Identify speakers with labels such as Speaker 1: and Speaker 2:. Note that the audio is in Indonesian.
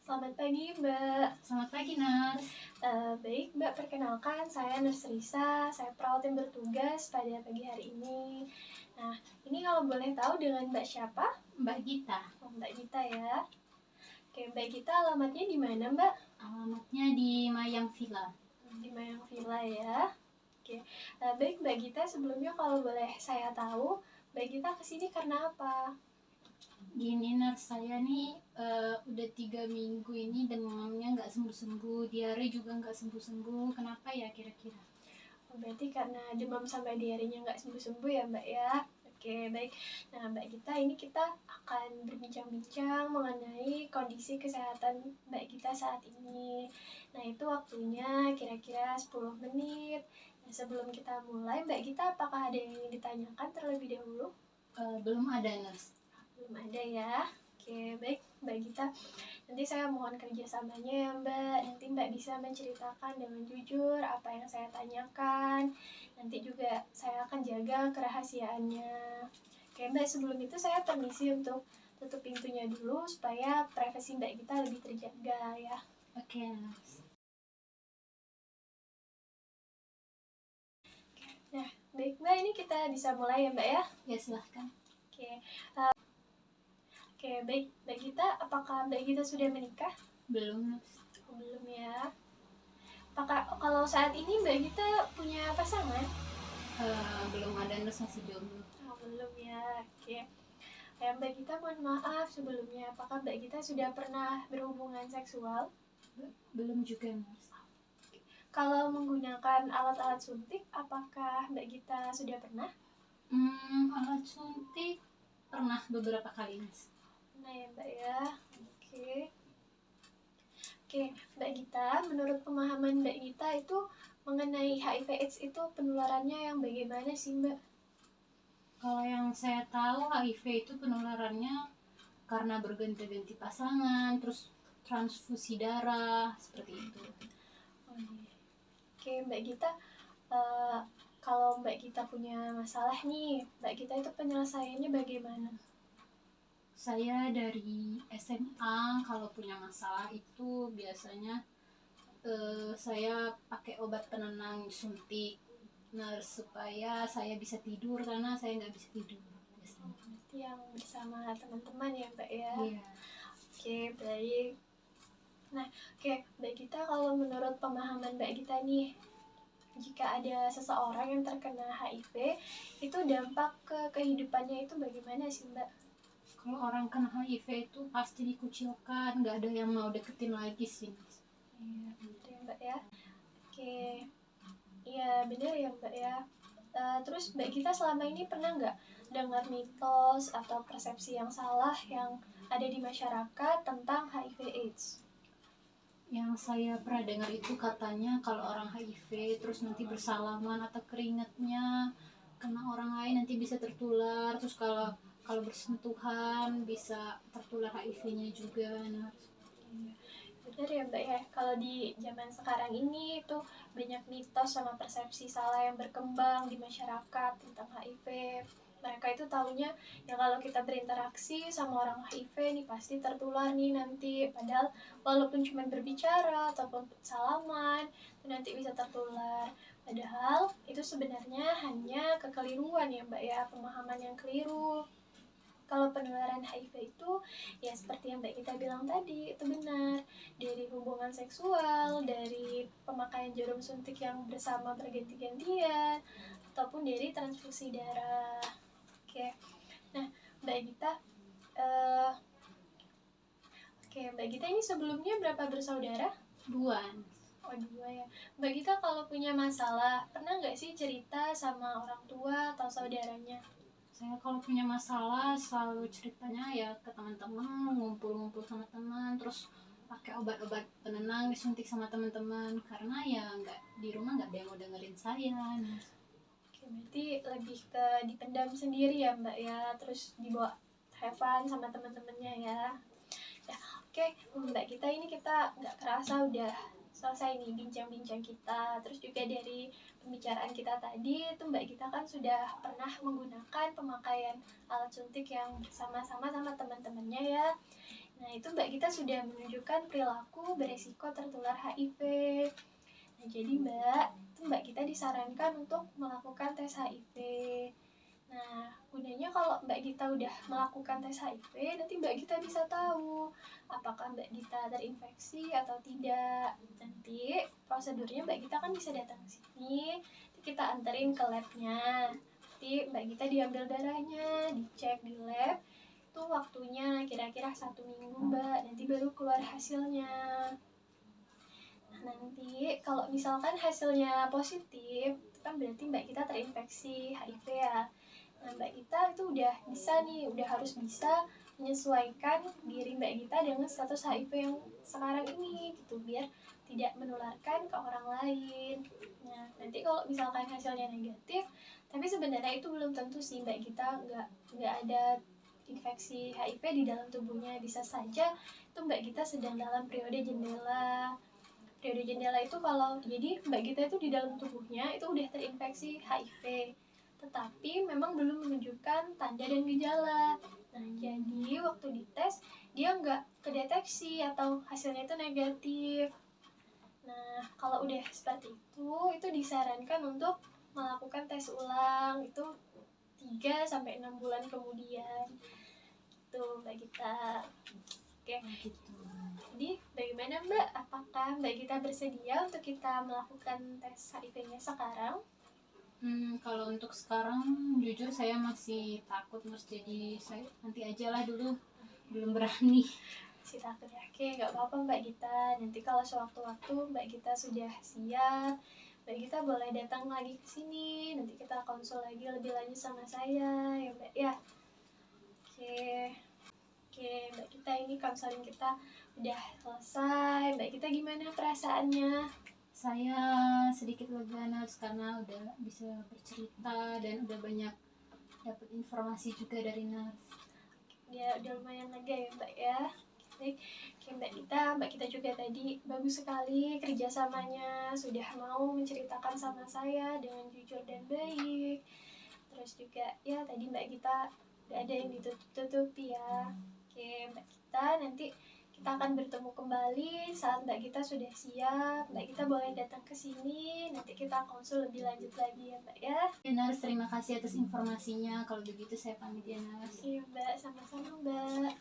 Speaker 1: Selamat pagi, Mbak.
Speaker 2: Selamat pagi, Nars.
Speaker 1: Baik, Mbak, perkenalkan saya Nurs Risa. Saya perawat yang bertugas pada pagi hari ini. Nah, ini kalau boleh tahu dengan Mbak siapa?
Speaker 2: Mbak Gita.
Speaker 1: Oh, Mbak Gita ya. Oke, Mbak Gita alamatnya di mana, Mbak?
Speaker 2: Alamatnya di Mayang Villa.
Speaker 1: Di Mayang Villa ya. Oke, baik Mbak Gita, sebelumnya kalau boleh saya tahu, Mbak Gita kesini karena apa?
Speaker 2: Gini, Nars, saya nih udah 3 minggu ini demamnya nggak sembuh-sembuh, diare juga nggak sembuh-sembuh. Kenapa ya kira-kira?
Speaker 1: Oh, berarti karena demam sampai diarenya nggak sembuh-sembuh ya, Mbak ya? Oke, baik. Nah, Mbak Gita, ini kita akan berbincang-bincang mengenai kondisi kesehatan Mbak Gita saat ini. Nah, itu waktunya kira-kira 10 menit. Nah, sebelum kita mulai, Mbak Gita, apakah ada yang ingin ditanyakan terlebih dahulu?
Speaker 2: Belum ada, Nars.
Speaker 1: Belum ada ya. Oke, baik Mbak Gita. Nanti saya mohon kerjasamanya ya Mbak. Nanti Mbak bisa menceritakan dengan jujur apa yang saya tanyakan. Nanti juga saya akan jaga kerahasiaannya. Oke Mbak, sebelum itu saya permisi untuk tutup pintunya dulu supaya privasi Mbak Gita lebih terjaga ya.
Speaker 2: Oke, Nars.
Speaker 1: Nah, baik Mbak, ini kita bisa mulai ya Mbak ya?
Speaker 2: Ya, silahkan.
Speaker 1: Oke, baik Mbak Gita, apakah Mbak Gita sudah menikah?
Speaker 2: Belum, Nars.
Speaker 1: Belum ya. Apakah kalau saat ini Mbak Gita punya pasangan?
Speaker 2: Belum ada, Nars, masih jomblo.
Speaker 1: Oh, belum ya. Oke. Mbak Gita, mohon maaf sebelumnya. Apakah Mbak Gita sudah pernah berhubungan seksual?
Speaker 2: Belum juga, Nars.
Speaker 1: Kalau menggunakan alat-alat suntik, apakah Mbak Gita sudah pernah?
Speaker 2: Alat suntik pernah beberapa kali, Nars.
Speaker 1: Nah ya Mbak ya. Oke, Mbak Gita, menurut pemahaman Mbak Gita itu mengenai HIV/AIDS itu penularannya yang bagaimana sih Mbak?
Speaker 2: Kalau yang saya tahu, HIV itu penularannya karena berganti-ganti pasangan, terus transfusi darah, seperti itu.
Speaker 1: Oh, iya. Oke, Mbak Gita, kalau Mbak Gita punya masalah nih, Mbak Gita itu penyelesaiannya bagaimana?
Speaker 2: Saya dari SMA kalau punya masalah itu biasanya saya pakai obat penenang suntik, supaya saya bisa tidur karena saya nggak bisa tidur biasanya.
Speaker 1: Berarti yang bersama teman-teman ya Mbak ya?
Speaker 2: Iya.
Speaker 1: Oke, baik. Nah, oke Mbak Gita, kalau menurut pemahaman Mbak Gita nih, jika ada seseorang yang terkena HIV, itu dampak ke kehidupannya itu bagaimana sih Mbak?
Speaker 2: Kalau orang kena HIV itu pasti dikucilkan, nggak ada yang mau deketin lagi sih.
Speaker 1: Iya, betul ya Mbak ya. Oke, iya benar ya Mbak ya. Terus Mbak Gita selama ini pernah nggak dengar mitos atau persepsi yang salah yang ada di masyarakat tentang HIV/AIDS?
Speaker 2: Yang saya pernah dengar itu katanya kalau orang HIV terus nanti bersalaman atau keringatnya kena orang lain nanti bisa tertular, terus kalau bersentuhan bisa tertular HIV-nya juga. Nah,
Speaker 1: Benar ya Mbak ya, kalau di zaman sekarang ini itu banyak mitos sama persepsi salah yang berkembang di masyarakat tentang HIV. Mereka itu taunya ya kalau kita berinteraksi sama orang HIV nih pasti tertular nih nanti. Padahal walaupun cuma berbicara ataupun salaman itu nanti bisa tertular. Padahal itu sebenarnya hanya kekeliruan ya Mbak ya, pemahaman yang keliru. Kalau penularan HIV itu ya seperti yang Mbak kita bilang tadi, itu benar. Dari hubungan seksual, dari pemakaian jarum suntik yang bersama berganti-gantian, ataupun dari transfusi darah. Oke. Nah, Mbak Gita, Mbak Gita ini sebelumnya berapa bersaudara?
Speaker 2: 2.
Speaker 1: Oh, 2 ya. Mbak Gita kalau punya masalah, pernah nggak sih cerita sama orang tua atau saudaranya?
Speaker 2: Saya kalau punya masalah selalu ceritanya ya ke teman-teman, ngumpul-ngumpul sama teman, terus pakai obat-obat penenang disuntik sama teman-teman karena ya nggak di rumah nggak ada yang mau dengerin saya.
Speaker 1: Oke, berarti lebih ke dipendam sendiri ya Mbak ya, terus dibawa have fun sama teman-temannya ya. Ya, oke Mbak kita ini kita nggak kerasa udah selesai nih bincang-bincang kita. Terus juga dari pembicaraan kita tadi itu Mbak kita kan sudah pernah menggunakan pemakaian alat suntik yang bersama-sama sama teman-temannya ya. Nah, itu Mbak Gita sudah menunjukkan perilaku beresiko tertular HIV. Nah, jadi Mbak Gita disarankan untuk melakukan tes HIV. Nah, gunanya kalau Mbak Gita udah melakukan tes HIV, nanti Mbak Gita bisa tahu apakah Mbak Gita terinfeksi atau tidak. Nanti prosedurnya Mbak Gita kan bisa datang ke sini, kita anterin ke labnya. Nanti Mbak Gita diambil darahnya, dicek di lab. Itu waktunya kira-kira 1 minggu Mbak, nanti baru keluar hasilnya. Nah, nanti kalau misalkan hasilnya positif, itu kan berarti Mbak Gita terinfeksi HIV ya. Nah, Mbak Gita itu udah bisa nih, udah harus bisa menyesuaikan diri Mbak Gita dengan status HIV yang sekarang ini gitu, biar tidak menularkan ke orang lain. Nah, nanti kalau misalkan hasilnya negatif, tapi sebenarnya itu belum tentu sih Mbak Gita nggak ada infeksi HIV di dalam tubuhnya. Bisa saja itu Mbak Gita sedang dalam periode jendela. Periode jendela itu kalau jadi Mbak Gita itu di dalam tubuhnya itu udah terinfeksi HIV, tetapi memang belum menunjukkan tanda dan gejala. Nah, jadi waktu dites dia nggak kedeteksi atau hasilnya itu negatif. Nah, kalau udah seperti itu disarankan untuk melakukan tes ulang itu 3 sampai 6 bulan kemudian. Itu Mbak Gita. Oke.
Speaker 2: Gitu.
Speaker 1: Jadi bagaimana Mbak? Apakah Mbak Gita bersedia untuk kita melakukan tes HIV-nya sekarang?
Speaker 2: Kalau untuk sekarang jujur saya masih takut Mas, jadi saya nanti aja lah dulu, belum berani.
Speaker 1: Si takut ya? Oke, nggak apa-apa Mbak Gita. Nanti kalau sewaktu-waktu Mbak Gita sudah siap, Mbak Gita boleh datang lagi ke sini. Nanti kita konsul lagi lebih lanjut sama saya, ya Mbak ya. Oke. Oke, Mbak Gita, ini konseling kita udah selesai. Mbak Gita gimana perasaannya?
Speaker 2: Saya sedikit lega Nars, karena udah bisa bercerita dan udah banyak dapat informasi juga dari Nars.
Speaker 1: Ya, udah lumayan lega ya Mbak ya. Baik, oke Mbak Gita juga tadi bagus sekali kerjasamanya, sudah mau menceritakan sama saya dengan jujur dan baik. Terus juga ya tadi Mbak Gita gak ada yang ditutup-tutupi ya. Oke Mbak Gita, nanti kita akan bertemu kembali saat Mbak Gita sudah siap. Mbak Gita boleh datang ke sini, nanti kita konsul lebih lanjut lagi ya Mbak ya.
Speaker 2: Ya Nars, terima kasih atas informasinya. Kalau begitu saya pamit ya Nars.
Speaker 1: Iya Mbak, sama-sama Mbak.